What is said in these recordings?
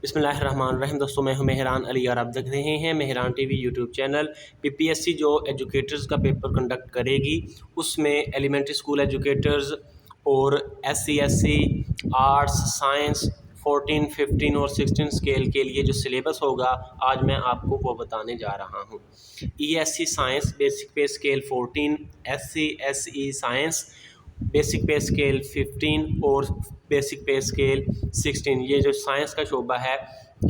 بسم اللہ الرحمن الرحیم۔ دوستوں میں ہوں مہران علی اور آپ دیکھ رہے ہیں Mehran T V YouTube channel. P P S C جو ایجوکیٹرز کا پیپر کنڈکٹ کرے گی اس میں ایلیمنٹری اسکول ایجوکیٹرز اور ایس سی آرٹس سائنس 14, 15 اور 16 اسکیل کے لیے جو سلیبس ہوگا آج میں آپ کو وہ بتانے جا رہا ہوں۔ S C science basic pay scale 14، S E science basic pay scale 15 اور بیسک پے اسکیل 16۔ یہ جو سائنس کا شعبہ ہے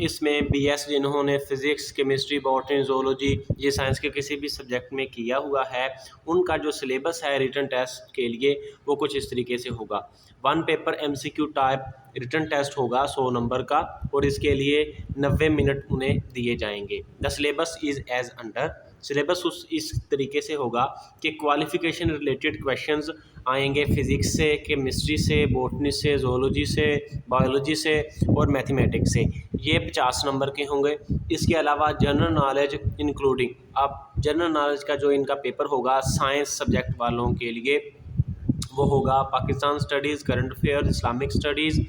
اس میں بی ایس جنہوں نے فزکس، کیمسٹری، باٹنی، زولوجی یہ سائنس کے کسی بھی سبجیکٹ میں کیا ہوا ہے ان کا جو سلیبس ہے ریٹن ٹیسٹ کے لیے وہ کچھ اس طریقے سے ہوگا۔ 1 paper M C Q type return test ہوگا 100 نمبر کا اور اس کے لیے 90 منٹ انہیں دیے جائیں گے۔ The syllabus is as under. Syllabus اس طریقے سے ہوگا کہ کوالیفیکیشن ریلیٹڈ کویشچنز آئیں گے فزکس سے، کیمسٹری سے، بوٹنی سے، زولوجی سے، بایولوجی سے اور میتھمیٹکس سے، یہ 50 نمبر کے ہوں گے۔ اس کے علاوہ جنرل نالج انکلوڈنگ، اب جنرل نالج کا جو ان کا پیپر ہوگا سائنس سبجیکٹ والوں کے لیے وہ ہوگا Pakistan studies, current affair, Islamic studies,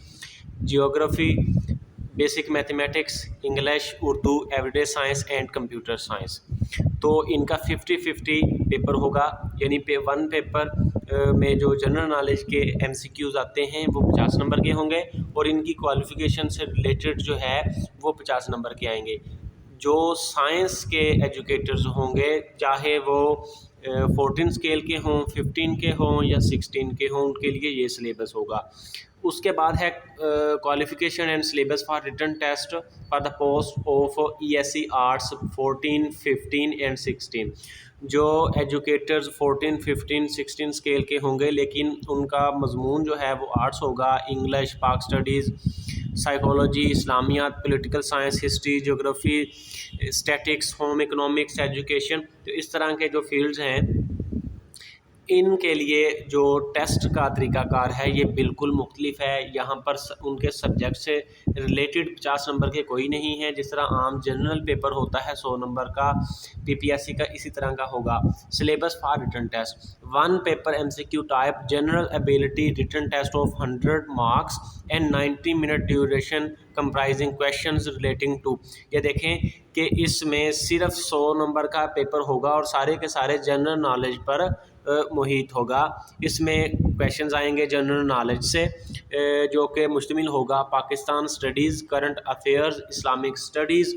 geography, basic mathematics, English, Urdu, every day science and computer science. تو ان کا 50-50 پیپر ہوگا، یعنی 1 پیپر میں جو جنرل نالج کے ایم سی کیوز آتے ہیں وہ 50 نمبر کے ہوں گے اور ان کی کوالیفیکیشن سے ریلیٹڈ جو ہے وہ 50 نمبر کے آئیں گے۔ جو سائنس کے ایجوکیٹرز ہوں گے چاہے وہ 14 اسکیل کے ہوں، 15 کے ہوں یا 16 کے ہوں، ان کے لیے یہ سلیبس ہوگا۔ اس کے بعد ہے qualification and syllabus for written test for the post of E S C arts 14, 15 and 16۔ جو ایجوکیٹرز 14, 15, 16 اسکیل کے ہوں گے لیکن ان کا مضمون جو ہے وہ آرٹس ہوگا، انگلش، پاک اسٹڈیز، سائیکالوجی، اسلامیات، political science, history, geography, statistics, home economics, education, تو اس طرح کے جو فیلڈز ہیں ان کے لیے جو ٹیسٹ کا طریقہ کار ہے یہ بالکل مختلف ہے۔ یہاں پر ان کے سبجیکٹ سے ریلیٹڈ 50 نمبر کے کوئی نہیں ہے، جس طرح عام جنرل پیپر ہوتا ہے 100 نمبر کا پی پی ایس سی کا اسی طرح کا ہوگا۔ Syllabus for written test 1 paper M C Q type general ability written test of 100 marks and 90 minute duration comprising questions relating to. یہ دیکھیں کہ اس میں صرف 100 نمبر کا پیپر ہوگا اور سارے کے سارے جنرل نالج پر محیط ہوگا۔ اس میں کویشچنز آئیں گے جنرل نالج سے جو کہ مشتمل ہوگا Pakistan studies, current affairs, Islamic studies,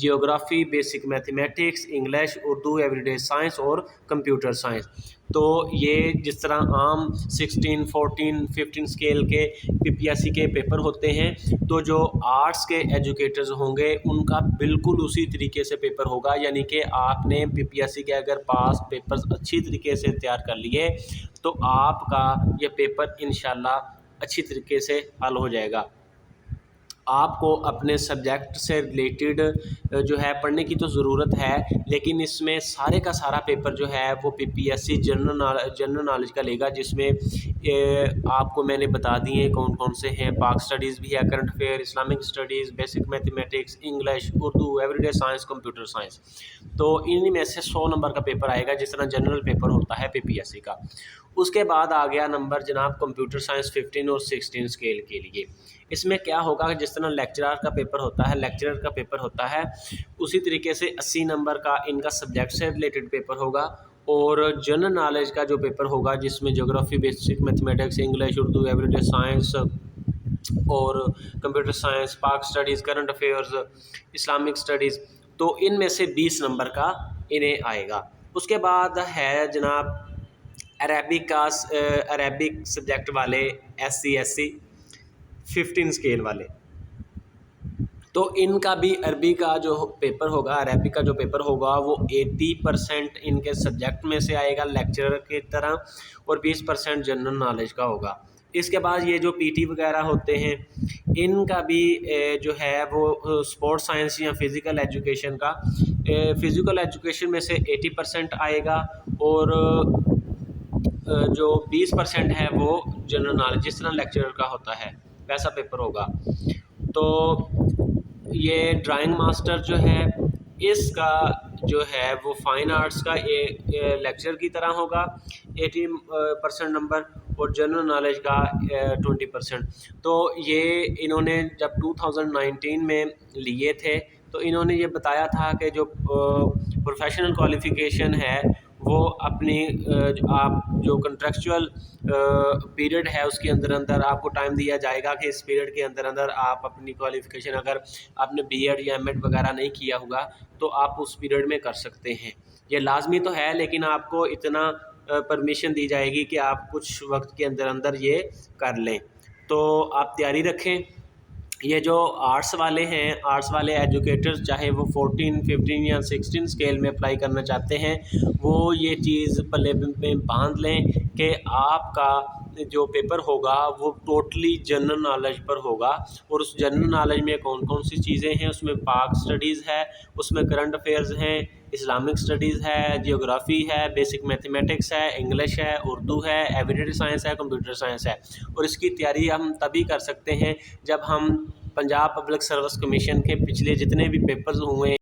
geography, basic mathematics, English, Urdu, every day science اور کمپیوٹر سائنس۔ تو یہ جس طرح عام 16, 14, 15 اسکیل کے پی پی ایس سی کے پیپر ہوتے ہیں تو جو آرٹس کے ایجوکیٹرز ہوں گے ان کا بالکل اسی طریقے سے پیپر ہوگا، یعنی کہ آپ نے پی پی ایس سی کے اگر پاس پیپرز اچھی طریقے سے تیار کر لیے تو آپ کا یہ پیپر انشاءاللہ اچھی طریقے سے حل ہو جائے گا۔ آپ کو اپنے سبجیکٹ سے ریلیٹڈ جو ہے پڑھنے کی تو ضرورت ہے لیکن اس میں سارے کا سارا پیپر جو ہے وہ P P S C general knowledge کا لے گا، جس میں آپ کو میں نے بتا دیے کون کون سے ہیں۔ پاک اسٹڈیز بھی ہے، current affair, Islamic studies, basic mathematics, English, Urdu, every day science, computer science. تو ان میں سے 100 نمبر کا پیپر آئے گا جس طرح جنرل پیپر ہوتا ہے پی پی ایس سی کا۔ اس کے بعد آ گیا نمبر جناب کمپیوٹر سائنس 15 اور 16 اسکیل کے لیے۔ اس میں کیا ہوگا، جس طرح لیکچرر کا پیپر ہوتا ہے اسی طریقے سے 80 نمبر کا ان کا سبجیکٹ سے ریلیٹڈ پیپر ہوگا اور جنرل نالج کا جو پیپر ہوگا جس میں geography, basic mathematics, English, Urdu, every day science اور کمپیوٹر سائنس، پاک studies, current affairs, Islamic studies, تو ان میں سے 20 نمبر کا انہیں آئے گا۔ اس کے بعد ہے جناب عربک سبجیکٹ والے ایس سی 15 اسکیل والے، تو ان کا بھی عربی کا جو پیپر ہوگا، عربی کا جو پیپر ہوگا وہ 80% ان کے سبجیکٹ میں سے آئے گا لیکچرر کی طرح اور 20% جنرل نالج کا ہوگا۔ اس کے بعد یہ جو پی ٹی وغیرہ ہوتے ہیں ان کا بھی جو ہے وہ سپورٹ سائنس یا فزیکل ایجوکیشن کا، فزیکل ایجوکیشن میں سے 80% آئے گا اور جو 20% ہے وہ جنرل نالج جس طرح لیکچرر کا ہوتا ہے ویسا پیپر ہوگا۔ تو یہ ڈرائنگ ماسٹر جو ہے اس کا جو ہے وہ فائن آرٹس کا لیکچر کی طرح ہوگا 80% نمبر اور جنرل نالج کا 20%۔ تو یہ انہوں نے جب 2019 میں لیے تھے تو انہوں نے یہ بتایا تھا کہ جو پروفیشنل کوالیفیکیشن ہے وہ اپنی آپ جو کنٹریکچول پیریڈ ہے اس کے اندر آپ کو ٹائم دیا جائے گا کہ اس پیریڈ کے اندر آپ اپنی کوالیفیکیشن، اگر آپ نے بی ایڈ یا ایم ایڈ وغیرہ نہیں کیا ہوگا تو آپ اس پیریڈ میں کر سکتے ہیں۔ یہ لازمی تو ہے لیکن آپ کو اتنا پرمیشن دی جائے گی کہ آپ کچھ وقت کے اندر یہ کر لیں، تو آپ تیاری رکھیں۔ یہ جو آرٹس والے ہیں، آرٹس والے ایجوکیٹرز، چاہے وہ 14، 15 یا 16 اسکیل میں اپلائی کرنا چاہتے ہیں، وہ یہ چیز پلے میں باندھ لیں کہ آپ کا جو پیپر ہوگا وہ ٹوٹلی جنرل نالج پر ہوگا، اور اس جنرل نالج میں کون کون سی چیزیں ہیں، اس میں پاک اسٹڈیز ہے، اس میں کرنٹ افیئرز ہیں، اسلامک اسٹڈیز ہے، جیوگرافی ہے، بیسک میتھمیٹکس ہے، انگلش ہے، اردو ہے، ایویڈنس سائنس ہے، کمپیوٹر سائنس ہے۔ اور اس کی تیاری ہم تبھی کر سکتے ہیں جب ہم پنجاب پبلک سروس کمیشن کے پچھلے جتنے بھی پیپرز ہوئے